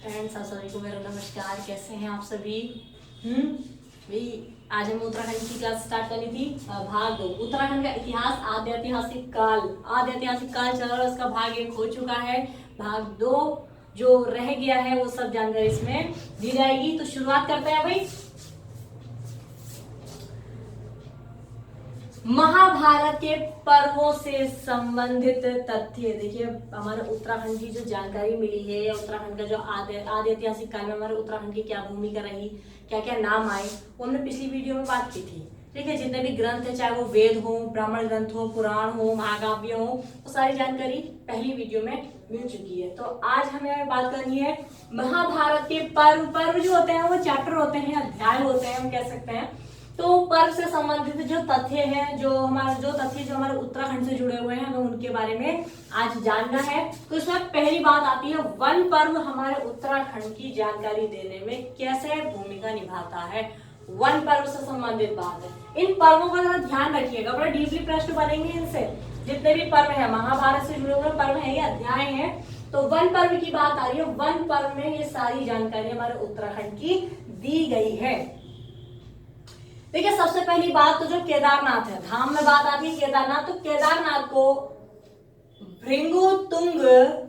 Friends, अस्सलाम मेरा नमस्कार। कैसे हैं आप सभी? भाई आज हमें उत्तराखंड की क्लास स्टार्ट करनी थी। भाग 2 उत्तराखंड का इतिहास, आद्य ऐतिहासिक काल चल रहा है, उसका भाग 1 हो चुका है। भाग 2 जो रह गया है वो सब जानकारी इसमें दी जाएगी। तो शुरुआत करते हैं भाई। महाभारत के पर्वों से संबंधित तथ्य। देखिए, हमारे उत्तराखंड की जो जानकारी मिली है, या उत्तराखंड का जो आदि ऐतिहासिक काल में हमारे उत्तराखंड की क्या भूमिका रही, क्या क्या नाम आए, वो हमने पिछली वीडियो में बात की थी। ठीक है, जितने भी ग्रंथ है, चाहे वो वेद हो, ब्राह्मण ग्रंथ हो, पुराण हो, महाकाव्य हो, वो सारी जानकारी पहली वीडियो में मिल चुकी है। तो आज हमें बात करनी है महाभारत के पर्व जो होते हैं वो चैप्टर होते हैं, अध्याय होते हैं, हम कह सकते हैं। तो पर्व से संबंधित जो तथ्य हैं, जो हमारे उत्तराखंड से जुड़े हुए हैं, हमें उनके बारे में आज जानना है। तो इसमें पहली बात आती है, वन पर्व हमारे उत्तराखंड की जानकारी देने में कैसे भूमिका निभाता है। वन पर्व से संबंधित बात है। इन पर्वों का जरा ध्यान रखिएगा, बड़ा डीपली प्रश्न बनेंगे इनसे। जितने भी पर्व है, महाभारत से जुड़े हुए पर्व है, ये अध्याय है। तो वन पर्व की बात आ रही है, वन पर्व में ये सारी जानकारी हमारे उत्तराखंड की दी गई है। देखिए, सबसे पहली बात तो जो केदारनाथ है, धाम में बात आती है केदारनाथ। तो केदारनाथ को भृगुतुंग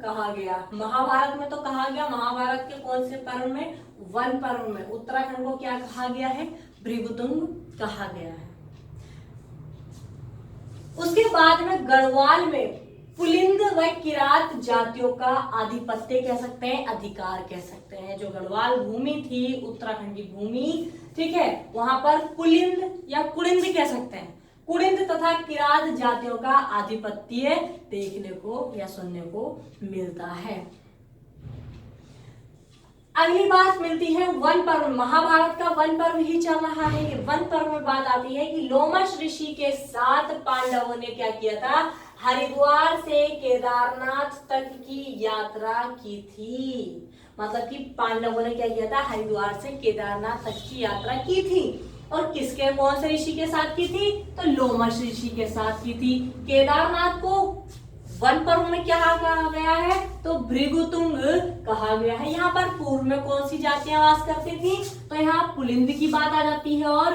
कहा गया। महाभारत में तो कहा गया, महाभारत के कौन से पर्व में? वन पर्व में। उत्तराखंड को क्या कहा गया है? भृगुतुंग कहा गया है। उसके बाद में गढ़वाल में पुलिंद व किरात जातियों का आधिपत्य कह सकते हैं, अधिकार कह सकते हैं। जो गढ़वाल भूमि थी, उत्तराखंड की भूमि, ठीक है, वहां पर पुलिंद या कुड़िंद कह सकते हैं, कुड़िंद तथा किरात जातियों का आधिपत्य देखने को या सुनने को मिलता है। अगली बात मिलती है वन पर्व। महाभारत का वन पर्व ही चल रहा है। वन पर्व में बात आती है कि लोमश ऋषि के साथ पांडवों ने क्या किया था? हरिद्वार से केदारनाथ तक की यात्रा की थी। मतलब कि पांडवों ने क्या किया था? हरिद्वार से केदारनाथ तक की यात्रा की थी। और किसके, कौन से ऋषि के साथ की थी? तो लोमश ऋषि के साथ की थी। केदारनाथ को वन पर्व में क्या कहा गया है? तो भृगुतुंग कहा गया है। यहाँ पर पूर्व में कौन सी जातियां वास करती थी? तो यहाँ पुलिंद की बात आ जाती है और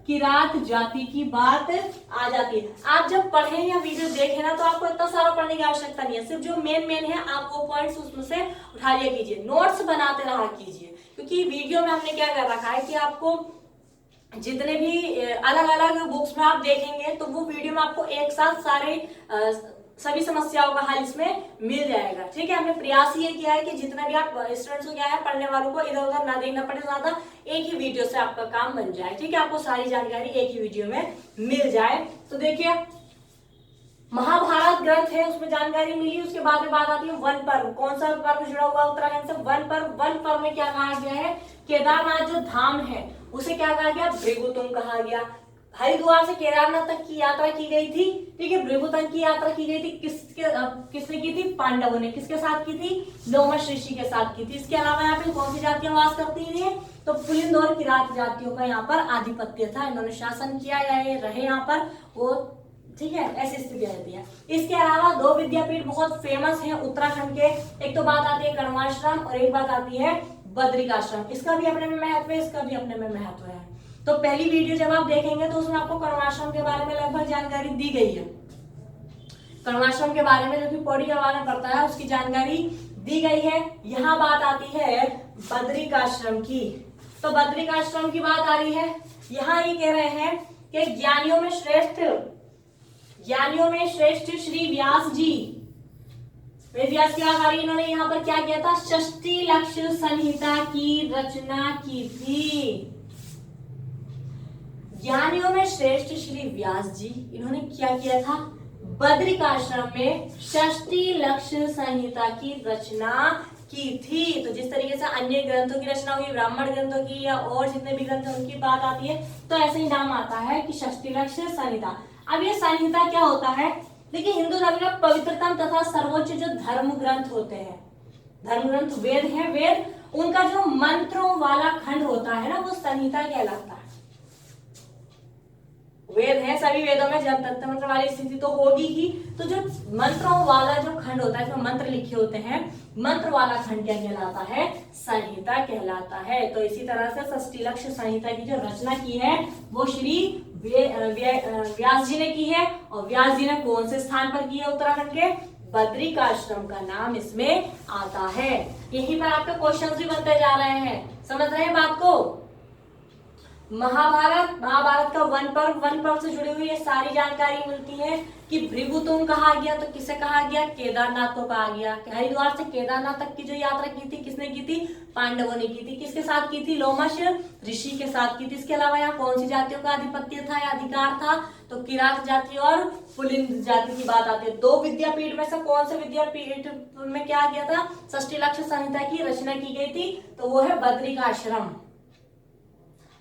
किरात जाति की बात आ जाती है। आप जब पढ़े या वीडियो देखें ना, तो आपको इतना सारा पढ़ने की आवश्यकता नहीं है। सिर्फ जो मेन है, आप वो पॉइंट्स उसमें से उठा लिया कीजिए, नोट्स बनाते रहा कीजिए। क्योंकि वीडियो में हमने क्या कर रखा है कि आपको जितने भी अलग अलग बुक्स में आप देखेंगे, तो वो वीडियो में आपको एक साथ सारे सभी समस्याओं का हल इसमें मिल जाएगा। ठीक है, हमने प्रयास ये किया है कि जितना भी आप स्टूडेंट्स को क्या है, पढ़ने वालों को इधर उधर ना देखना पड़े, ज्यादा एक ही वीडियो से आपका काम बन जाए। ठीक है, आपको सारी जानकारी एक ही वीडियो में मिल जाए। तो देखिए, महाभारत ग्रंथ है, उसमें जानकारी मिली। उसके बाद में बात आती है वन पर्व। कौन सा पर्व जुड़ा हुआ उत्तराखंड से? वन पर्व। वन पर्व में क्या कहा गया है? केदारनाथ जो धाम है उसे क्या कहा गया? भृगुतुंग कहा गया। हरिद्वार से केदारनाथ तक की यात्रा की गई थी। ठीक है, भृगुतुंग की यात्रा की गई थी। किसने की थी? पांडवों ने। किसके साथ की थी? लोमश ऋषि के साथ की थी। इसके अलावा यहाँ पे कौन सी जातियां वास करती हैं? तो पुलिंद और किरात जातियों का यहाँ पर आधिपत्य था। इन्होंने शासन किया या ये रहे यहाँ पर, वो ठीक है, ऐसी स्थिति रहती है। इसके अलावा 2 विद्यापीठ बहुत फेमस हैं उत्तराखंड के। एक तो बात आती है कण्वाश्रम और एक बात आती है बद्रिकाश्रम। इसका भी अपने में महत्व है, इसका भी अपने में महत्व है। तो पहली वीडियो जब आप देखेंगे तो उसमें आपको कण्वाश्रम के बारे में लगभग जानकारी दी गई है। कण्वाश्रम के बारे में जो कि पौड़ी के बारे में पढ़ता है, उसकी जानकारी दी गई है। यहाँ बात आती है बद्रिकाश्रम की। तो बद्रिकाश्रम की बात आ रही है। यहाँ ये कह रहे हैं कि ज्ञानियों में श्रेष्ठ श्री व्यास जी, व्यास की बात आ रही है। इन्होंने यहाँ पर क्या किया था? षष्ठी लक्ष्य संहिता की रचना की थी। ज्ञानियों में श्रेष्ठ श्री व्यास जी, इन्होंने क्या किया था? बद्रिकाश्रम में षष्ठी लक्ष्य संहिता की रचना की थी। तो जिस तरीके से अन्य ग्रंथों की रचना हुई, ब्राह्मण ग्रंथों की या और जितने भी ग्रंथ हैं उनकी बात आती है, तो ऐसे ही नाम आता है कि षष्ठी लक्ष्य संहिता। अब ये संहिता क्या होता है? देखिए, हिंदू धर्म का पवित्रतम तथा सर्वोच्च जो धर्म ग्रंथ होते हैं, धर्म ग्रंथ वेद है, वेद उनका जो मंत्रों वाला खंड होता है ना, वो संहिता कहलाता है। वेद है, सभी वेदों में जब तंत्र मंत्र वाली स्थिति तो होगी ही। तो जो मंत्रों वाला जो खंड होता है, इसमें मंत्र लिखे होते हैं, मंत्र वाला खंड क्या कहलाता है? संहिता कहलाता है। तो इसी तरह से षष्टिलक्ष्य संहिता की जो रचना की है वो श्री व्यास जी ने की है। और व्यास जी ने कौन से स्थान पर की है? उत्तराखंड के बद्रिकाश्रम का नाम इसमें आता है। यहीं पर आपके क्वेश्चन भी बनते जा रहे हैं, समझ रहे हैं बात को? महाभारत का वन पर्व से जुड़ी हुई ये सारी जानकारी मिलती है कि भृगुतुम कहा गया, तो किसे कहा गया? केदारनाथ को कहा गया। हरिद्वार से केदारनाथ तक की जो यात्रा की थी किसने की थी? पांडवों ने की थी। किसके साथ की थी? लोमश ऋषि के साथ की थी। इसके अलावा यहाँ कौन सी जातियों का आधिपत्य था या अधिकार था? तो किरात जाति और पुलिंद जाति की बात आती है। दो विद्यापीठ में से कौन से विद्यापीठ में क्या किया था? षष्टिलक्ष्य संहिता की रचना की गई थी, तो वो है बद्रिकाश्रम।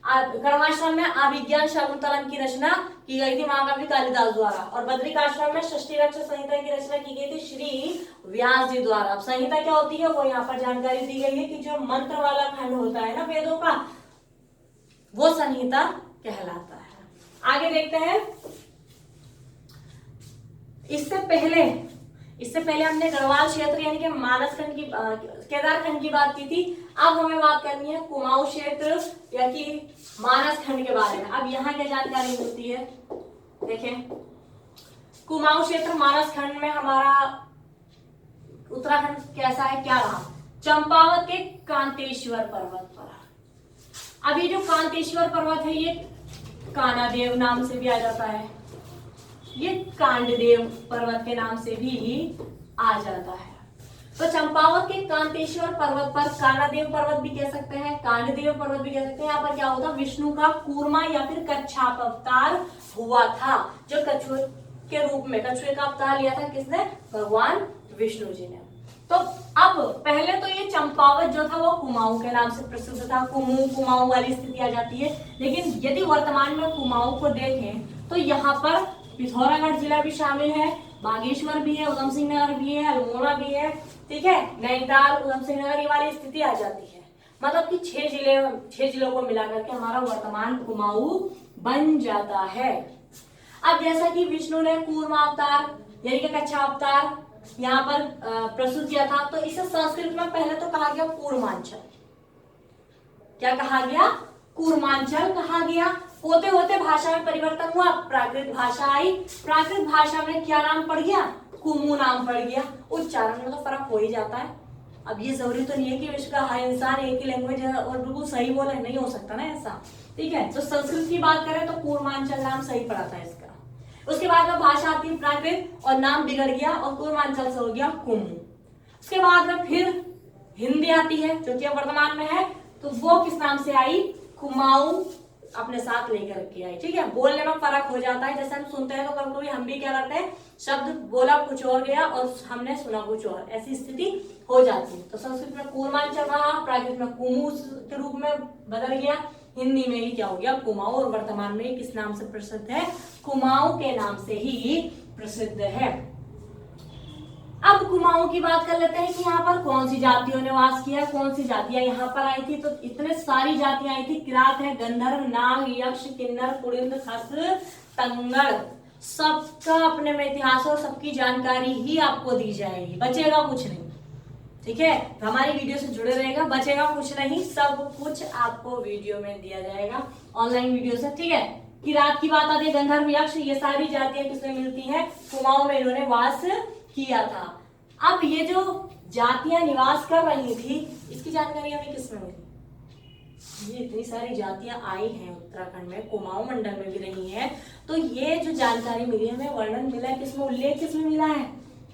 कर्माश्रम में अभिज्ञान शाकुंतलम की रचना की गई थी महाकवि कालिदास द्वारा, और बद्रिकाश्रम में षष्टिलक्ष्य संहिता की रचना की गई थी श्री व्यास जी द्वारा। अब संहिता क्या होती है वो यहाँ पर जानकारी दी गई है कि जो मंत्र वाला खंड होता है ना वेदों का, वो संहिता कहलाता है। आगे देखते हैं। इससे पहले हमने गढ़वाल क्षेत्र यानी कि मानस खंड की केदार खंड की बात की थी। अब हमें बात करनी है कुमाऊं क्षेत्र या कि मानस खंड के बारे में। अब यहाँ क्या जानकारी मिलती है देखें। कुमाऊं क्षेत्र मानस खंड में हमारा उत्तराखंड कैसा है, क्या रहा? चंपावत के कांतेश्वर पर्वत पर। अब ये जो कांतेश्वर पर्वत है ये कानादेव नाम से भी आ जाता है, ये कांडदेव पर्वत के नाम से भी आ जाता है। तो चंपावत के कांतेश्वर पर्वत पर कानादेव पर्वत भी कह सकते हैं, कांडदेव पर्वत भी कह सकते हैं। यहाँ पर क्या होता? विष्णु का कूर्मा या फिर कच्छाप अवतार हुआ था, जो कछुए के रूप में कछुए का अवतार लिया था किसने? भगवान विष्णु जी ने। तो अब पहले तो ये चंपावत जो था वो कुमाऊं के नाम से प्रसिद्ध था, कुमाऊं वाली स्थिति आ जाती है। लेकिन यदि वर्तमान में कुमाऊं को देखें तो यहाँ पर पिथौरागढ़ जिला भी शामिल है, बागेश्वर भी है, उधम सिंह नगर भी है, अल्मोड़ा भी है, ठीक है, नैनीताल, उधम सिंह नगर, ये वाली स्थिति आ जाती है। मतलब कि 6 जिलों को मिलाकर के हमारा वर्तमान कुमाऊं बन जाता है। अब जैसा कि विष्णु ने कूर्मा अवतार यानी कि कच्छा अवतार यहाँ पर प्रस्तुत किया था, तो इसे संस्कृत में पहले तो कहा गया कूर्मांचल। क्या कहा गया? कूर्मांचल कहा गया। होते होते भाषा में परिवर्तन हुआ, प्राकृत भाषा आई। प्राकृत भाषा में क्या नाम पड़ गया? कुमू नाम पड़ गया। उच्चारण में तो फर्क हो ही जाता है। अब ये जरूरी तो नहीं है कि विश्व का हर इंसान एक ही लैंग्वेज और बिल्कुल सही बोले, नहीं हो सकता ना ऐसा, ठीक है। तो संस्कृत की बात करें तो कूर्मांचल नाम सही पड़ा था इसका। उसके बाद में भाषा आती है प्राकृत और नाम बिगड़ गया और कूर्मांचल से हो गया कुमू। उसके बाद में फिर हिंदी आती है जो कि अब वर्तमान में है, तो वो किस नाम से आई? कुमाऊं अपने साथ लेकर के आई, ठीक है। बोलने में फर्क हो जाता है, जैसे हम सुनते हैं तो कभी कभी हम भी क्या करते हैं, शब्द बोला कुछ और गया और हमने सुना कुछ और, ऐसी स्थिति हो जाती है। तो संस्कृत में कूर्मांचल रहा, प्राकृत में कुमू के रूप में बदल गया, हिंदी में ही क्या हो गया? कुमाऊं। और वर्तमान में किस नाम से प्रसिद्ध है? कुमाऊं के नाम से ही प्रसिद्ध है। अब कुमाऊं की बात कर लेते हैं कि यहाँ पर कौन सी जातियों ने वास किया, कौन सी जातियां यहाँ पर आई थी। तो इतने सारी जातियां आई थी। किरात है, गंधर्व, नाग, यक्ष, किन्नर, पुलिंद, खस, तंगड़, सबका अपने में इतिहास और सबकी जानकारी ही आपको दी जाएगी, बचेगा कुछ नहीं, ठीक है। हमारी वीडियो से जुड़े रहेगा, बचेगा कुछ नहीं, सब कुछ आपको वीडियो में दिया जाएगा, ऑनलाइन वीडियो से, ठीक है। किरात की बात आती है, गंधर्व, यक्ष, ये सारी जातियां किसमें मिलती हैं? कुमाऊं में इन्होंने वास किया था। अब ये जो जातियां निवास कर रही थी, इसकी जानकारी हमें किसमें मिली? ये इतनी सारी जातियां आई हैं उत्तराखंड में, कुमाऊं मंडल में भी रही हैं, तो ये जो जानकारी मिली है हमें, वर्णन मिला है किसमें, उल्लेख किसमें मिला है?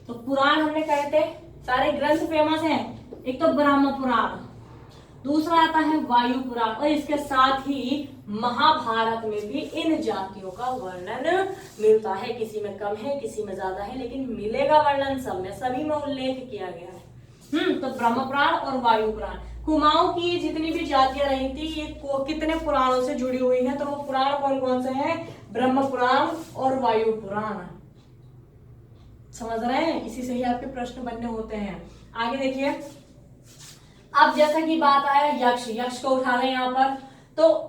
तो पुराण हमने कहे थे, सारे ग्रंथ फेमस हैं। एक तो ब्रह्म पुराण, दूसरा आता है वायु पुराण, और इसके साथ ही महाभारत में भी इन जातियों का वर्णन मिलता है। किसी में कम है, किसी में ज्यादा है, लेकिन मिलेगा वर्णन सब में, सभी में उल्लेख किया गया है। तो ब्रह्म पुराण और वायु पुराण, कुमाऊं की जितनी भी जातियां रही थी ये कितने पुराणों से जुड़ी हुई हैं, तो वो पुराण कौन कौन से हैं? ब्रह्म पुराण और वायु पुराण। समझ रहे हैं? इसी से ही आपके प्रश्न बनने होते हैं। आगे देखिए, अब जैसा कि बात आया यक्ष को उठा रहे हैं यहाँ पर, तो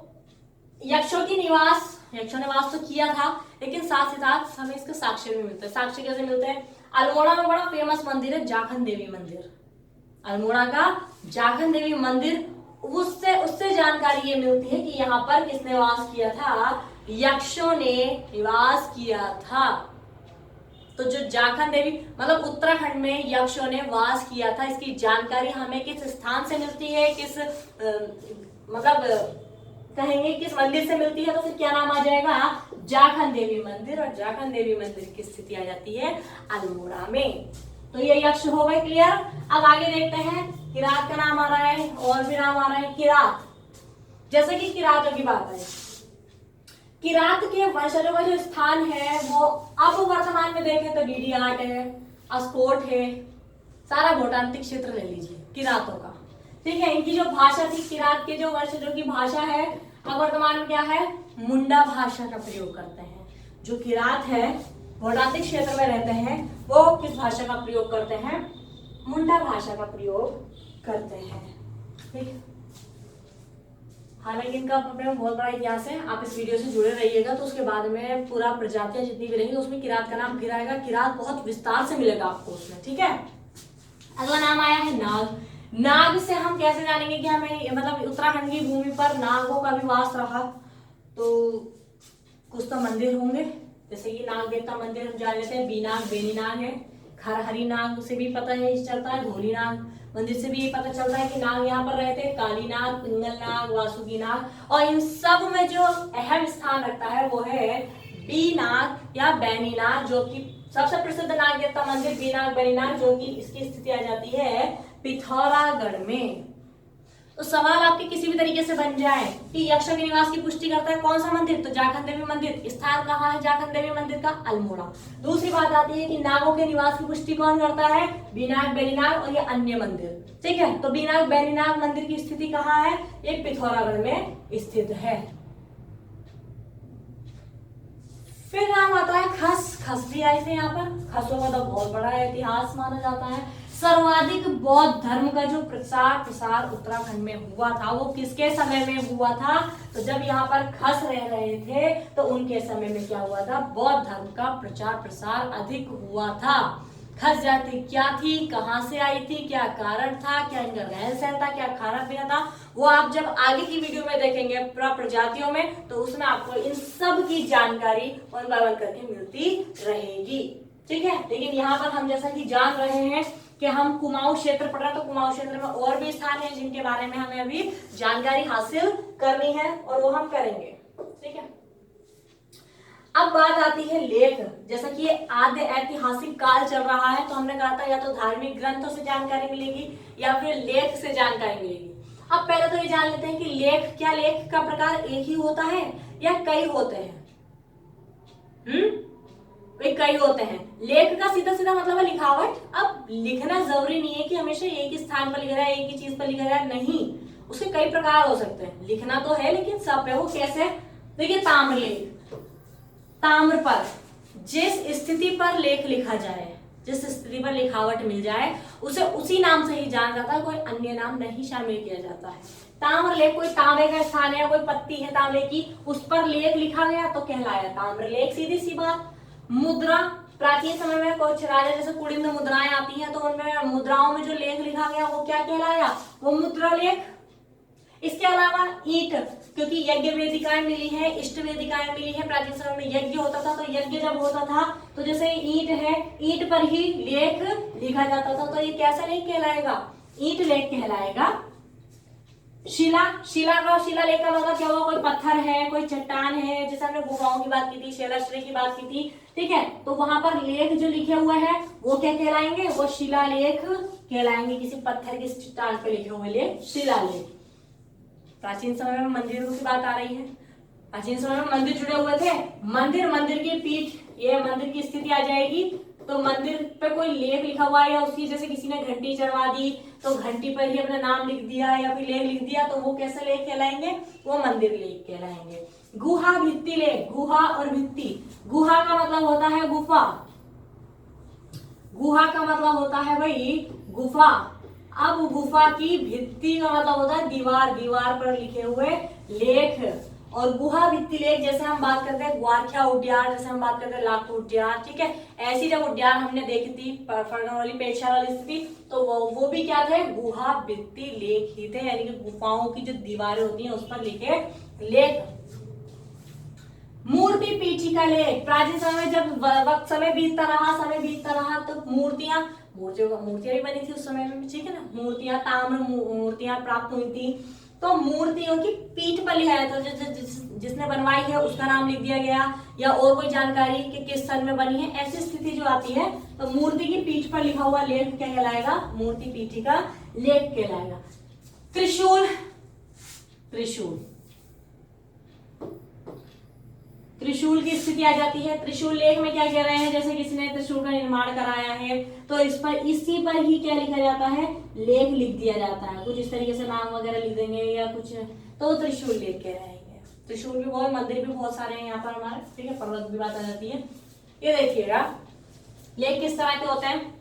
यक्षों की निवास यक्षों ने वास तो किया था, लेकिन साथ ही साथ हमें इसके साक्ष्य भी मिलते हैं। साक्ष्य कैसे मिलते हैं? अल्मोड़ा में बड़ा फेमस मंदिर है जाखन देवी मंदिर, अल्मोड़ा का जाखन देवी मंदिर, उससे जानकारी ये मिलती है कि यहाँ पर किसने वास किया था? यक्षों ने निवास किया था। तो जो जाखन देवी मतलब उत्तराखंड में यक्षों ने वास किया था, इसकी जानकारी हमें किस स्थान से मिलती है, किस मतलब कहेंगे किस मंदिर से मिलती है, तो फिर क्या नाम आ जाएगा? जाखन देवी मंदिर। और जाखन देवी मंदिर की स्थिति आ जाती है अल्मोड़ा में। तो ये यक्ष हो गए क्लियर। अब आगे देखते हैं, किरात का नाम आ रहा है, और भी नाम आ रहा है किरात। जैसे कि किरातों की बात है, किरात के वंशजों का जो स्थान है वो अब वर्तमान में देखें तो डीडीआर है, अस्कोट है, सारा भोटांतिक क्षेत्र ले लीजिए किरातों का, ठीक है। इनकी जो भाषा थी, किरात के जो वंशजों की भाषा है, अब वर्तमान में क्या है? मुंडा भाषा का प्रयोग करते हैं। जो किरात है भोटांतिक क्षेत्र में रहते हैं, वो किस भाषा का प्रयोग करते हैं? मुंडा भाषा का प्रयोग करते हैं, ठीक। हालांकि इनका अपने में बहुत बड़ा इतिहास है, आप इस वीडियो से जुड़े रहिएगा तो उसके बाद में पूरा प्रजातियां जितनी भी रहेंगी उसमें किरात का नाम फिर आएगा। किरात बहुत विस्तार से मिलेगा आपको उसमें, ठीक है। अगला नाम आया है नाग। नाग से हम कैसे जानेंगे कि हमें मतलब उत्तराखंड की भूमि पर नागों का भी वास रहा? तो कुछ तो मंदिर होंगे, जैसे कि नाग देवता मंदिर हम जान लेते हैं, बीनाग बेनीनाग है, खरहरी नाग से भी पता है चलता है, धोली नाग मंदिर से भी ये पता चलता है कि नाग यहाँ पर रहते हैं, काली नाग, पिंगल नाग, वासुकी नाग। और इन सब में जो अहम स्थान रखता है वो है बीनाग या बैनीनाग, जो कि सबसे प्रसिद्ध नाग देवता मंदिर बीनाग बैनीनाग, जो कि इसकी स्थिति आ जाती है पिथौरागढ़ में। तो सवाल आपके किसी भी तरीके से बन जाए कि यक्षों के निवास की पुष्टि करता है कौन सा मंदिर? तो जाखन देवी मंदिर। स्थान कहाँ है जाखन देवी मंदिर का? अल्मोड़ा। दूसरी बात आती है कि नागों के निवास की पुष्टि कौन करता है? बीनाग बैनीनाग और ये अन्य मंदिर, ठीक है। तो बीनाग बैनीनाग मंदिर की स्थिति कहाँ है? ये पिथौरागढ़ में स्थित है। फिर नाम आता है खस। खस भी आए थे यहाँ पर। खसों का तो बहुत बड़ा इतिहास माना जाता है। सर्वाधिक बौद्ध धर्म का जो प्रचार प्रसार उत्तराखंड में हुआ था वो किसके समय में हुआ था? तो जब यहाँ पर खस रह रहे थे तो उनके समय में क्या हुआ था? बौद्ध धर्म का प्रचार प्रसार अधिक हुआ था। खस जाति क्या थी, कहाँ से आई थी, क्या कारण था, क्या इनका रहन सहन था, क्या खाना पीना था, वो आप जब आगे की वीडियो में देखेंगे प्रजातियों में, तो उसमें आपको इन सब की जानकारी वन बाय वन करके मिलती रहेगी, ठीक है। लेकिन यहाँ पर हम जैसा कि जान रहे हैं कि हम कुमाऊं क्षेत्र पढ़ रहे हैं, तो कुमाऊं क्षेत्र में और भी स्थान है जिनके बारे में हमें अभी जानकारी हासिल करनी है और वो हम करेंगे, ठीक है। अब बात आती है लेख। जैसा कि ये आद्य ऐतिहासिक काल चल रहा है, तो हमने कहा था या तो धार्मिक ग्रंथों से जानकारी मिलेगी या फिर लेख से जानकारी मिलेगी। अब पहले तो ये जान लेते हैं कि लेख, क्या लेख का प्रकार एक ही होता है या कई होते हैं? कई होते हैं। लेख का सीधा सीधा मतलब है लिखावट। अब लिखना जरूरी नहीं है कि हमेशा एक ही स्थान पर लिखा है, एक ही चीज पर लिखा है, नहीं, उसके कई प्रकार हो सकते हैं। लिखना तो है लेकिन सब है। वो कैसे? देखिए, ताम्रलेख। ताम्र पर जिस स्थिति पर लेख लिखा जाए, जिस स्थिति पर लिखावट मिल जाए, उसे उसी नाम से ही जाना जाता है, कोई अन्य नाम नहीं शामिल किया जाता है। ताम्रलेख कोई तांबे का स्थान है, कोई पत्ती है तांबे की, उस पर लेख लिखा गया तो कहलाया ताम्रलेख। सीधी सी बात। मुद्रा, प्राचीन समय में कुछ राजा जैसे कुड़िंद मुद्राएं आती हैं, तो उनमें मुद्राओं में जो लेख लिखा गया वो क्या कहलाया? वो मुद्रा लेख। इसके अलावा ईंट, क्योंकि यज्ञ वेदिकाएं मिली है, इष्ट वेदिकाएं मिली है। प्राचीन समय में यज्ञ होता था, तो यज्ञ जब होता था तो जैसे ईंट है, ईंट पर ही लेख लिखा जाता था, तो ये कैसा लेख कहलाएगा? ईंट लेख कहलाएगा। शिला, शिला लेख का मतलब क्या हुआ? कोई पत्थर है, कोई चट्टान है, जैसे हमने गुफाओं की बात की थी, शिलाश्रय की बात की थी, ठीक है। तो वहां पर लेख जो लिखे हुए हैं वो क्या कहलाएंगे? वो शिलालेख कहलाएंगे। किसी पत्थर की चट्टान पर लिखे हुए लेख शिलालेख। प्राचीन समय में मंदिरों की बात आ रही है। प्राचीन समय में मंदिर जुड़े हुए थे। मंदिर की पीठ, ये मंदिर की स्थिति आ जाएगी। तो मंदिर पे कोई लेख लिखा हुआ है या उसकी जैसे किसी ने घंटी चढ़वा दी तो घंटी पर ही अपना नाम लिख दिया या फिर लेख लिख दिया, तो वो कैसे लेख कहलाएंगे? वो मंदिर लेख कहलाएंगे। गुहा भित्ति लेख। गुहा और भित्ति। गुहा का मतलब होता है गुफा। गुहा का मतलब होता है भाई गुफा। अब गुफा की भित्ति का मतलब होता है दीवार। दीवार पर लिखे हुए लेख। और गुहा भित्ति लेख जैसे हम बात करते हैं ग्वारख्या उद्यान, जैसे हम बात करते हैं लाखो उद्यान, ठीक है। ऐसी जब उद्यान हमने देखी थी वाली पेशा वाली स्थिति, तो वो भी क्या थे, गुहा भित्ति लेख ही थे, यानी कि गुफाओं की जो दीवारें होती हैं उस पर लिखे लेख। मूर्ति पीठिका लेख, प्राचीन समय में जब वक्त समय बीतता रहा तो मूर्तियां भी बनी थी उस समय में, ठीक है ना। मूर्तियां, ताम्र मूर्तियां प्राप्त हुई थी, तो मूर्तियों की पीठ पर लिखा जाता है, जिसने बनवाई है उसका नाम लिख दिया गया, या और कोई जानकारी कि किस सन में बनी है, ऐसी स्थिति जो आती है तो मूर्ति की पीठ पर लिखा हुआ लेख क्या कहलाएगा, मूर्ति पीठिका लेख कहलाएगा। त्रिशूल, त्रिशूल की स्थिति आ जाती है। त्रिशूल लेख में क्या कह रहे हैं, जैसे किसी ने त्रिशूल का निर्माण कराया है तो इसी पर ही क्या लिखा जाता है, लेख लिख दिया जाता है, कुछ इस तरीके से नाम वगैरह लिख देंगे या कुछ, तो त्रिशूल लेख कह रहे हैं। त्रिशूल भी बहुत, मंदिर भी बहुत सारे हैं यहाँ पर हमारे, ठीक है, पर्वत भी बात आ जाती है। ये देखिएगा लेख किस तरह के होते हैं,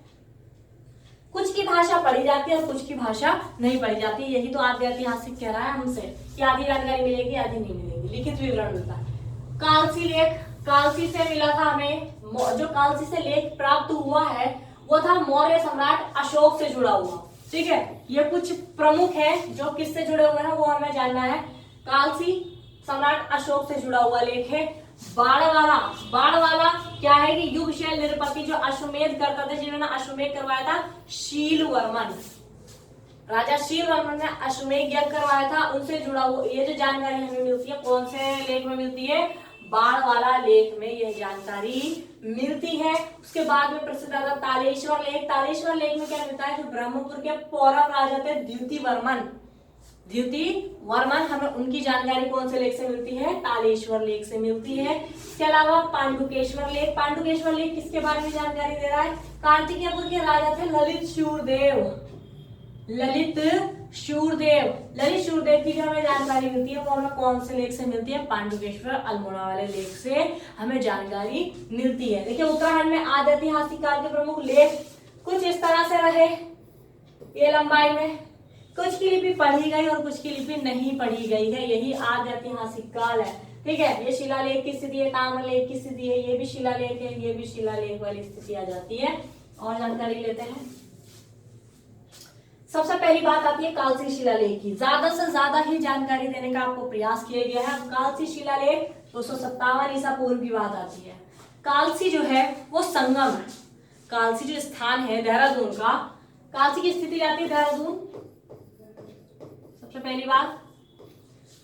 कुछ की भाषा पढ़ी जाती है और कुछ की भाषा नहीं पढ़ी जाती। यही तो आद्य ऐतिहासिक कह रहा है हमसे कि आधी जानकारी मिलेगी आधी नहीं मिलेगी, लिखित विवरण मिलता है। कालसी लेख, कालसी से मिला था हमें, जो कालसी से लेख प्राप्त हुआ है वो था मौर्य सम्राट अशोक से जुड़ा हुआ, ठीक है। ये कुछ प्रमुख है जो किससे जुड़े हुए हैं वो हमें जानना है। कालसी सम्राट अशोक से जुड़ा हुआ लेख है। बाणवाला क्या है कि युगशैल नृपति जो अश्वमेध करता था, जिन्होंने अश्वमेध करवाया था शीलवर्मन, राजा शीलवर्मन ने अश्वमेध यज्ञ करवाया था, उनसे जुड़ा हुआ ये जो जानकारी हमें मिलती है कौन से लेख में मिलती है, बाणवाला लेख में यह जानकारी मिलती है। उसके बाद में प्रसिद्ध आता तालेश्वर लेख। तालेश्वर लेख में क्या मिलता है, जो ब्रह्मपुर के पौरव राजा थे द्युति वर्मन, हमें उनकी जानकारी कौन से लेख से मिलती है, तालेश्वर लेख से मिलती है। इसके अलावा पांडुकेश्वर लेख किसके बारे में जानकारी दे रहा है, कार्तिकेयपुर के राजा थे ललित शूरदेव की जो हमें जानकारी मिलती है वो हमें कौन से लेख से मिलती है, पांडुकेश्वर अल्मोड़ा वाले लेख से हमें जानकारी मिलती है। देखिए उत्तराखंड में आदि ऐतिहासिक काल के प्रमुख लेख कुछ इस तरह से रहे, ये लंबाई में, कुछ की लिपि पढ़ी गई और कुछ की लिपि नहीं पढ़ी गई है, यही आदि ऐतिहासिक काल है, ठीक है। ये शिलालेख की स्थिति है, ताम्र लेख की स्थिति है, ये भी शिलालेख है, ये भी शिलालेख वाली स्थिति आ जाती है। और जानकारी लेते हैं। सबसे पहली बात आती है कालसी शिलालेख की, ज्यादा से ज्यादा ही जानकारी देने का आपको प्रयास किया गया है। कालसी शिलालेख 257 ईसा पूर्व की बात आती है। कालसी जो है वो संगम है, कालसी जो स्थान है देहरादून का, कालसी की स्थिति आती है देहरादून, सबसे पहली बात।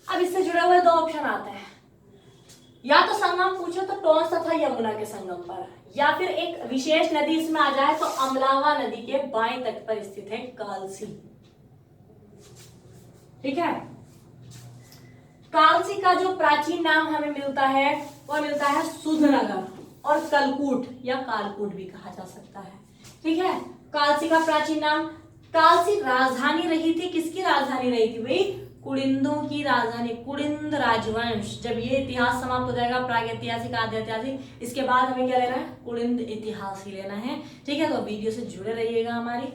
अब इससे जुड़े हुए दो ऑप्शन आते हैं, या तो संगम पूछो तो टोंस तथा यमुना के संगम पर, या फिर एक विशेष नदी इसमें आ जाए तो अमलावा नदी के बाएं तट पर स्थित है कालसी, ठीक है। कालसी का जो प्राचीन नाम हमें मिलता है वो मिलता है सुधनगर और कलकूट या कालकूट भी कहा जा सकता है, ठीक है। कालसी का प्राचीन नाम, कालसी राजधानी रही थी, किसकी राजधानी रही थी भाई, कुड़िंदों की राजधानी, कुड़िंद राजवंश। जब ये इतिहास समाप्त हो जाएगा, प्रागैतिहासिक आद्य ऐतिहासिक, इसके बाद हमें क्या लेना है, कुड़िंद इतिहास ही लेना है, ठीक है। तो वीडियो से जुड़े रहिएगा, हमारी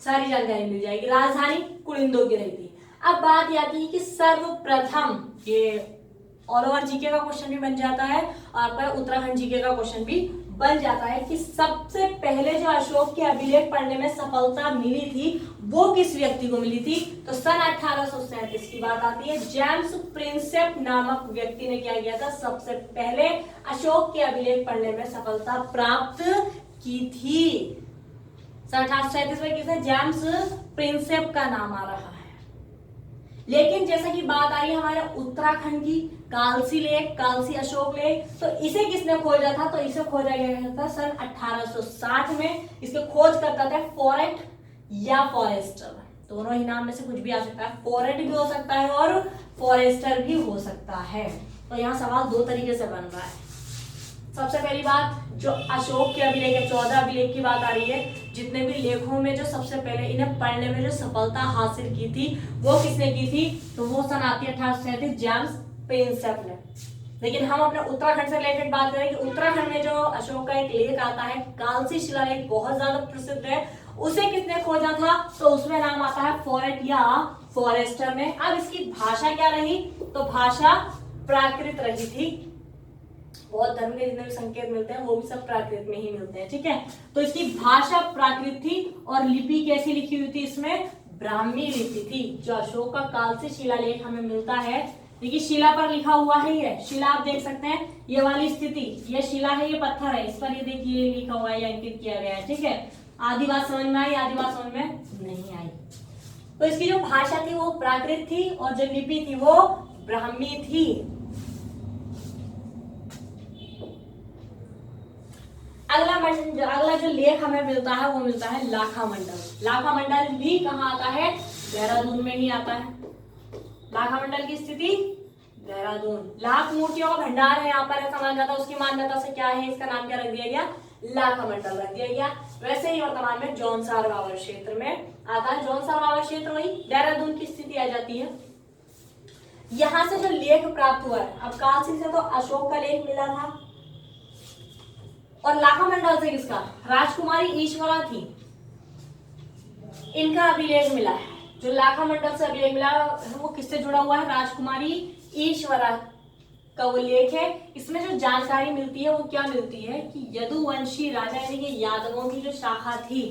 सारी जानकारी मिल जाएगी। राजधानी कुड़िंदों की रही थी। अब बात ये आती है कि सर्वप्रथम, ये ऑल ओवर जीके का क्वेश्चन भी बन जाता है और आपका उत्तराखंड जीके का क्वेश्चन भी बन जाता है कि सबसे पहले जो अशोक के अभिलेख पढ़ने में सफलता मिली थी वो किस व्यक्ति को मिली थी, तो सन 1837 की बात आती है। जेम्स प्रिंसेप नामक व्यक्ति ने क्या किया था, सबसे पहले अशोक के अभिलेख पढ़ने में सफलता प्राप्त की थी। सन 1837 में किसे, जेम्स प्रिंसेप का नाम आ रहा है। लेकिन जैसा कि बात आ रही है हमारे उत्तराखंड की, कालसी लेक, कालसी अशोक लेक, तो इसे किसने खोजा था, तो इसे खोजा गया था सन 1860 में। इसके खोज करता था फोरेट या फॉरेस्टर, दोनों ही नाम में से कुछ भी आ सकता है, फोरेट भी हो सकता है और फॉरेस्टर भी हो सकता है। तो यहाँ सवाल दो तरीके से बन रहा है। सबसे पहली बात, जो अशोक के अभिलेख है, 14 अभिलेख की बात आ रही है, जितने भी लेखों में जो सबसे पहले इन्हें पढ़ने में जो सफलता हासिल की थी वो किसने की थी, तो वो सन आती है 1837 जेम्स प्रिंसेप ने। लेकिन हम अपने उत्तराखंड से रिलेटेड बात करें कि उत्तराखंड में जो अशोक का एक लेख आता है, कालसी शिलालेख, बहुत ज्यादा प्रसिद्ध है, उसे किसने खोजा था, तो उसमें नाम आता है फोरेट या फॉरेस्टर ने। अब इसकी भाषा क्या रही, तो भाषा प्राकृत रही थी। बौद्ध धर्म के जितने भी संकेत मिलते हैं वो भी सब प्राकृत में ही मिलते हैं, ठीक है। तो इसकी भाषा प्राकृत थी और लिपि कैसी लिखी हुई थी, इसमें ब्राह्मी लिपि थी। जो अशोक का काल से शिलालेख हमें मिलता है, देखिए शिला पर लिखा हुआ है, ये शिला आप देख सकते हैं, ये वाली स्थिति, ये शिला है, ये पत्थर है, इस पर ये देखिए लिखा हुआ है, ये अंकित किया गया है, ठीक है। आदि बात समझ में आई, आदि बात समझ में नहीं आई। तो इसकी जो भाषा थी वो प्राकृत थी और जो लिपि थी वो ब्राह्मी थी। अगला जो लेख हमें मिलता है वो मिलता है लाखा मंडल। लाखा मंडल भी कहाँ आता है, देहरादून में ही आता है। लाखा मंडल की स्थिति देहरादून। लाख मूर्तियों का भंडार है यहाँ पर, ऐसा माना जाता है। उसकी मान्यता से क्या है, इसका नाम क्या रख दिया गया, लाखा मंडल रख दिया गया। वैसे ही वर्तमान में जौनसार वावर क्षेत्र में आता है। जौनसार वावर क्षेत्र वही देहरादून की स्थिति आ जाती है। यहाँ से जो लेख प्राप्त हुआ है, अब कालसी से तो अशोक का लेख मिला था और लाखा मंडल से किसका, राजकुमारी ईश्वरा थी, इनका अभिलेख मिला है। जो लाखा मंडल से अभिलेख मिला वो किससे जुड़ा हुआ है, राजकुमारी ईश्वरा का वो लेख है। इसमें जो जानकारी मिलती है वो क्या मिलती है कि यदुवंशी राजा यानी कि यादवों की जो शाखा थी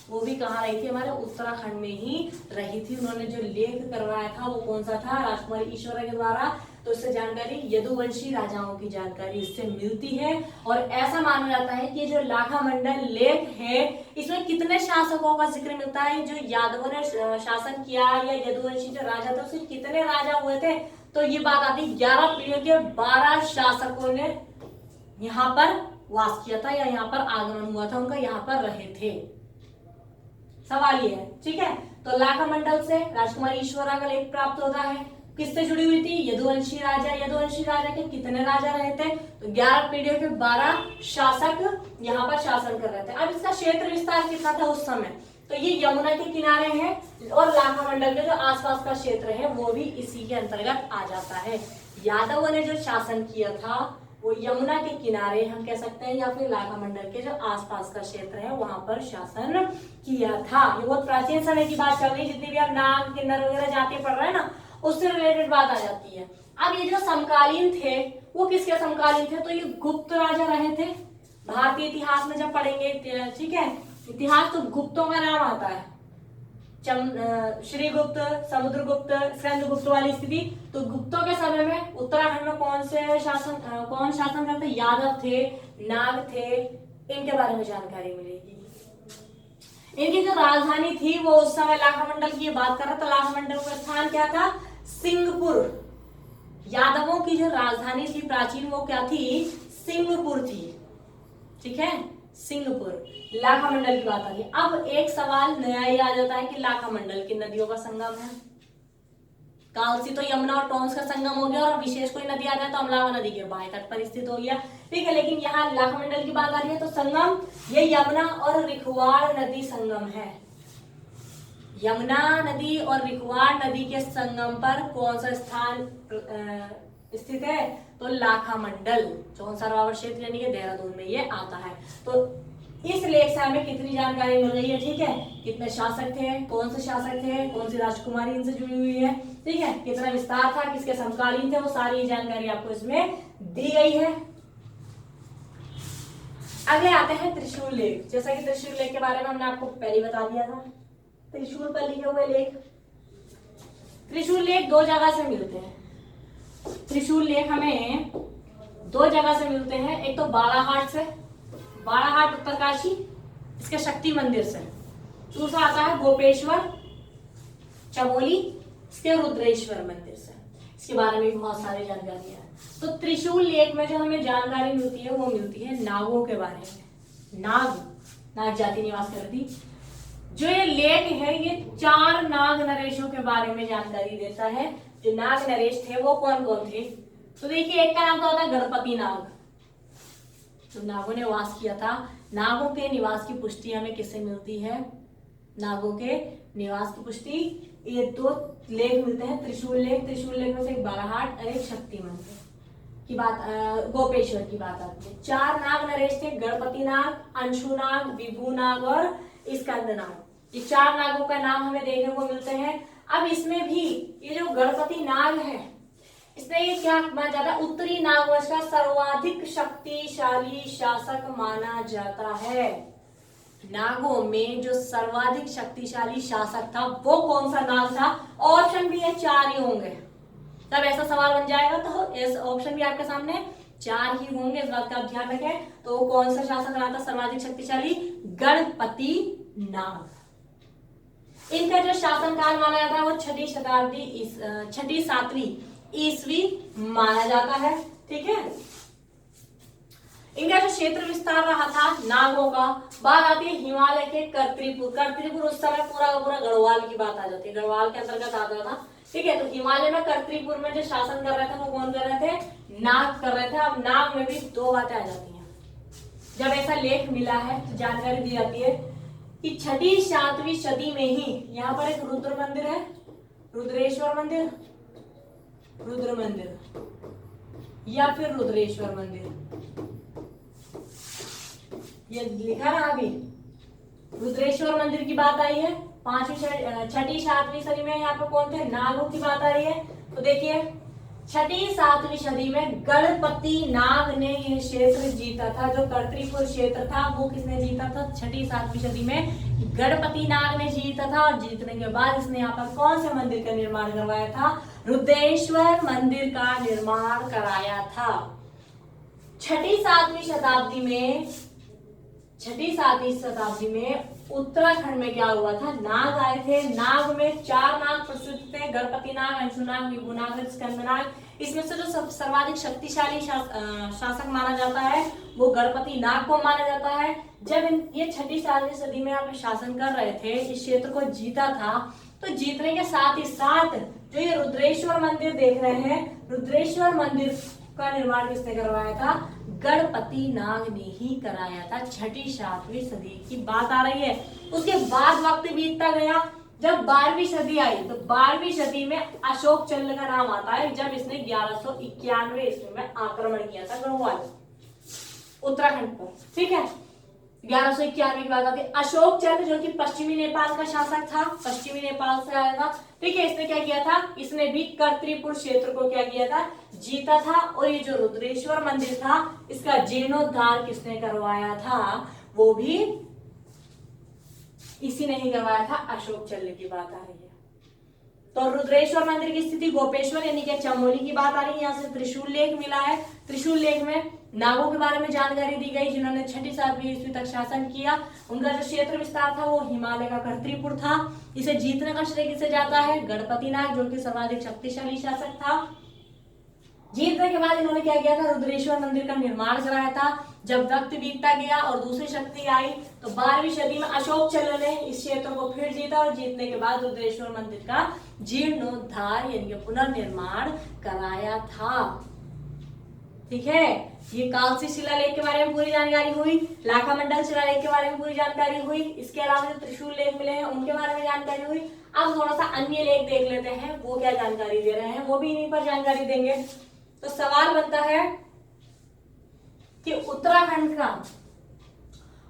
वो भी कहाँ रही थी, हमारे उत्तराखंड में ही रही थी। उन्होंने जो लेख करवाया था वो कौन सा था, राजकुमारी ईश्वरा के द्वारा। तो इससे जानकारी यदुवंशी राजाओं की जानकारी इससे मिलती है। और ऐसा माना जाता है कि जो लाखा मंडल लेख है इसमें कितने शासकों का जिक्र मिलता है, जो यादवों ने शासन किया या यदुवंशी जो राजा थे उसके कितने राजा हुए थे। तो ये बात आती 11 पीढ़ियों के 12 शासकों ने यहाँ पर वास किया था या यहाँ पर आगमन हुआ था, उनका यहाँ पर रहे थे। सवाल ये है, ठीक है। तो लाखा मंडल से राजकुमारी ईश्वरा का लेख प्राप्त होता है, किससे जुड़ी हुई थी, यदुवंशी राजा। यदुवंशी राजा के कितने राजा रहे थे, तो 11 पीढ़ियों के 12 शासक यहाँ पर शासन कर रहे थे। अब इसका क्षेत्र विस्तार कितना था उस समय, तो ये यमुना के किनारे है और लाखा मंडल के जो आसपास का क्षेत्र है वो भी इसी के अंतर्गत आ जाता है। यादवों ने जो शासन किया था वो यमुना के किनारे हम कह सकते हैं या फिर लाखा मंडल के जो आसपास का क्षेत्र है वहां पर शासन किया था। ये बहुत प्राचीन समय की बात चल रही है, जितनी भी आप नाग किन्नर वगैरह जाते पढ़ रहे हैं ना उससे रिलेटेड बात आ जाती है। अब ये जो समकालीन थे वो किसके समकालीन थे, तो ये गुप्त राजा रहे थे। भारतीय इतिहास में जब पढ़ेंगे, ठीक है, इतिहास तो गुप्तों का नाम आता है, श्रीगुप्त, समुद्रगुप्त, स्कंदगुप्त वाली स्थिति। तो गुप्तों के समय में उत्तराखंड में कौन शासन करते, यादव थे, नाग थे, इनके बारे में जानकारी मिलेगी। इनकी जो राजधानी थी वो उस समय लाखा मंडल की बात कर रहा था, लाखा मंडल का स्थान क्या था, सिंहपुर। यादवों की जो राजधानी थी प्राचीन वो क्या थी, सिंहपुर थी, ठीक है, सिंहपुर। लाखा मंडल की बात आ गई। अब एक सवाल नया ही आ जाता है कि लाखा मंडल की नदियों का संगम है। कालसी तो यमुना और टोंस का संगम हो गया और विशेष कोई नदी आ जाए तो अमलावा नदी के बाएं तट पर स्थित हो गया, ठीक है। लेकिन यहाँ लाखा मंडल की बात आ रही है तो संगम ये यमुना और रिखवाड़ नदी संगम है। यमुना नदी और रिखवाड़ नदी के संगम पर कौन सा स्थान स्थित है, तो लाखा मंडल, जौनसार वावर क्षेत्र यानी कि देहरादून में ये आता है। तो इस लेख से हमें कितनी जानकारी मिल रही है, ठीक है, कितने शासक थे, कौन से शासक थे, कौन सी राजकुमारी इनसे जुड़ी हुई है, ठीक है, कितना विस्तार था, किसके समकालीन थे, वो सारी जानकारी आपको इसमें दी गई है। अगले आते हैं त्रिशूल लेख। जैसा कि त्रिशूल लेख के बारे में हमने आपको पहले बता दिया था, त्रिशूल पर लिखे हुए लेख। त्रिशूल लेख 2 जगह से मिलते हैं। त्रिशूल लेख हमें 2 जगह से मिलते हैं, एक तो बाड़ाहाट से, बाड़ाहाट उत्तरकाशी, इसके शक्ति मंदिर से। दूसरा आता है गोपेश्वर चमोली, इसके रुद्रेश्वर मंदिर से। इसके बारे में भी बहुत सारी जानकारी है। तो त्रिशूल लेख में जो हमें जानकारी मिलती है वो मिलती है नागों के बारे में। नाग जाति निवास करती। जो ये लेख है ये 4 नाग नरेशों के बारे में जानकारी देता है। जो नाग नरेश थे वो कौन कौन थे, तो देखिए एक का नाम तो होता है गणपति नाग, तो नागों ने वास किया था। नागों के निवास की पुष्टि हमें किससे मिलती है, नागों के निवास की पुष्टि ये 2 लेख मिलते हैं, त्रिशूल लेख। त्रिशूल लेख में से एक बाड़ाहाट और एक शक्ति मंदिर की बात, गोपेश्वर की बात आती है। 4 नाग नरेश थे, गणपति नाग, अंशु नाग, विभू नाग और स्कंद नाग। ये 4 नागों का नाम हमें देखने को मिलते हैं। अब इसमें भी ये जो गणपति नाग है इसने ये क्या माना जाता है, उत्तरी नागवंश का सर्वाधिक शक्तिशाली शासक माना जाता है। नागों में जो सर्वाधिक शक्तिशाली शासक था वो कौन सा नाग था? ऑप्शन भी है, 4 ही होंगे। तब ऐसा सवाल बन जाएगा तो इस ऑप्शन भी आपके सामने 4 ही होंगे, इस बात का आप ध्यान रखें। तो वो कौन सा शासक रहा था सर्वाधिक शक्तिशाली? गणपति नाग। इनका जो शासनकाल माना जाता है वो 6वीं शताब्दी 6वीं 7वीं ईस्वी माना जाता है। ठीक है, इनका जो क्षेत्र विस्तार रहा था नागों का, बात आती है हिमालय के कर्तरीपुर। कर्तरीपुर उस समय पूरा का पूरा गढ़वाल की बात आ जाती है, गढ़वाल के अंतर्गत आता था। ठीक है, तो हिमालय में कर्तरीपुर में जो शासन कर रहे थे वो कौन कर रहे थे? नाग कर रहे थे। अब नाग में भी 2 बातें आ जाती हैं। जब ऐसा लेख मिला है तो जानकारी दी जाती है कि 6वीं 7वीं सदी में ही यहाँ पर एक रुद्र मंदिर है, रुद्रेश्वर मंदिर, रुद्र मंदिर या फिर रुद्रेश्वर मंदिर, ये लिखा ना अभी, रुद्रेश्वर मंदिर की बात आई है। 6वीं 7वीं सदी में यहाँ पे कौन थे? नागों की बात आ रही है। तो देखिए 6वीं 7वीं सदी में गणपति नाग ने यह क्षेत्र जीता था। जो कर्तरीपुर क्षेत्र था वो किसने जीता था? 6वीं 7वीं सदी में गणपति नाग ने जीता था। और जीतने के बाद इसने यहाँ पर कौन से मंदिर का निर्माण करवाया था? रुद्रेश्वर मंदिर का निर्माण कराया था। 6वीं 7वीं शताब्दी में 6वीं 7वीं शताब्दी में उत्तराखंड में क्या हुआ था? नाग आए थे। नाग में 4 नाग प्रसिद्ध थे, गणपति नाग, अंशुनाग, विभुनाग, स्कंदनाग। इसमें से जो सर्वाधिक शक्तिशाली शासक माना जाता है वो गणपति नाग को माना जाता है। जब ये 6वीं 7वीं सदी में आप शासन कर रहे थे, इस क्षेत्र को जीता था, तो जीतने के साथ ही साथ जो ये रुद्रेश्वर मंदिर देख रहे हैं, रुद्रेश्वर मंदिर का निर्माण किसने करवाया था? गणपति नाग ने ही कराया था। 6वीं 7वीं सदी की बात आ रही है। उसके बाद वक्त बीतता गया, जब 12वीं सदी आई तो 12वीं सदी में अशोक चंद्र का नाम आता है, जब इसने 1191 ईस्वी में आक्रमण किया था गढ़वाल उत्तराखंड पर। ठीक है, 1191 की बात आती है। अशोक चंद्र जो कि पश्चिमी नेपाल का शासक था, पश्चिमी नेपाल से आया था। ठीक है, इसने क्या किया था? इसने भी कर्तरीपुर क्षेत्र को क्या किया था? जीता था। और ये जो रुद्रेश्वर मंदिर था इसका जीर्णोद्धार किसने करवाया था? वो भी इसी ने ही करवाया था, अशोक चंद्र की बात आ रही है। तो रुद्रेश्वर मंदिर की स्थिति गोपेश्वर यानी कि चमोली की बात आ रही है। यहाँ से त्रिशूल लेख मिला है। त्रिशूल लेख में नागों के बारे में जानकारी दी गई जिन्होंने 6वीं 7वीं ईस्वी तक शासन किया। उनका जो क्षेत्र विस्तार था वो हिमालय का कर्तरीपुर था। इसे जीतने का श्रेय किसे जाता है? गणपति नाग, जो कि सर्वाधिक शक्तिशाली शासक था। जीतने के बाद इन्होंने क्या किया था? रुद्रेश्वर मंदिर का निर्माण कराया था। जब वक्त बीतता गया और दूसरी शक्ति आई तो 12वीं सदी में अशोक चंद्र ने इस क्षेत्र को फिर जीता और जीतने के बाद रुद्रेश्वर मंदिर का जीर्णोद्धार यानी कि पुनर्निर्माण कराया था। ठीक है, ये कालसी शिलालेख के बारे में पूरी जानकारी हुई, लाखा मंडल शिलालेख के बारे में पूरी जानकारी हुई, इसके अलावा जो त्रिशूल लेख मिले हैं उनके बारे में जानकारी हुई। अब थोड़ा सा अन्य लेख देख लेते हैं, वो क्या जानकारी दे रहे हैं, वो भी इन्हीं पर जानकारी देंगे। तो सवाल बनता है कि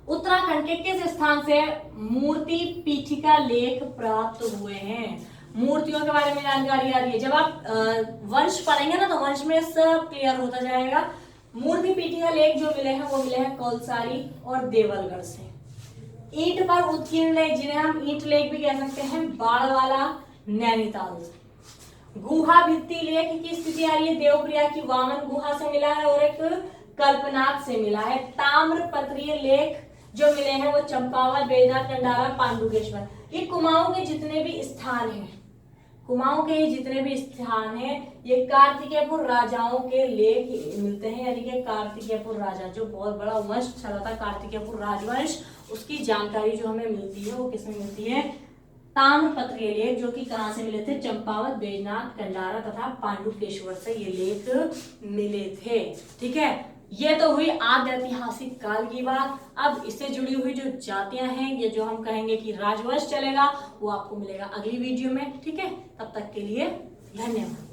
उत्तराखंड के किस स्थान से मूर्ति पीठिका लेख प्राप्त हुए हैं? मूर्तियों के बारे में जानकारी आ रही है। जब आप वंश पढ़ेंगे ना तो वंश में सब क्लियर होता जाएगा। मूर्ति पीठिका लेख जो मिले हैं वो मिले हैं कौलसारी और देवलगढ़ से। ईंट पर उत्कीर्ण लेख जिन्हें हम ईंट लेख भी कह सकते हैं, बाड़वाला, नैनीताल से। गुहा भित्ति लेख की स्थिति आ रही है देवप्रिया की वामन गुहा से मिला है और एक कल्पनाथ से मिला है। ताम्र पत्रीय लेख जो मिले हैं वो चंपावत, बैजनाथ, कंडारा, पांडुकेश्वर। ये कुमाऊं के जितने भी स्थान हैं, कुमाऊं के जितने भी स्थान हैं ये कार्तिकेयपुर राजाओं के लेख मिलते हैं। यानी कि कार्तिकेयपुर राजा जो बहुत बड़ा वंश चला था, कार्तिकेयपुर राजवंश, उसकी जानकारी जो हमें मिलती है वो किसमें मिलती है? ताम्रपत्रीय लेख, जो कि कहां से मिले थे? चंपावत, बैजनाथ, कंडारा तथा पांडुकेश्वर से ये लेख मिले थे। ठीक है, ये तो हुई आद्य ऐतिहासिक काल की बात। अब इससे जुड़ी हुई जो जातियां हैं, ये जो हम कहेंगे कि राजवंश चलेगा, वो आपको मिलेगा अगली वीडियो में। ठीक है, तब तक के लिए धन्यवाद।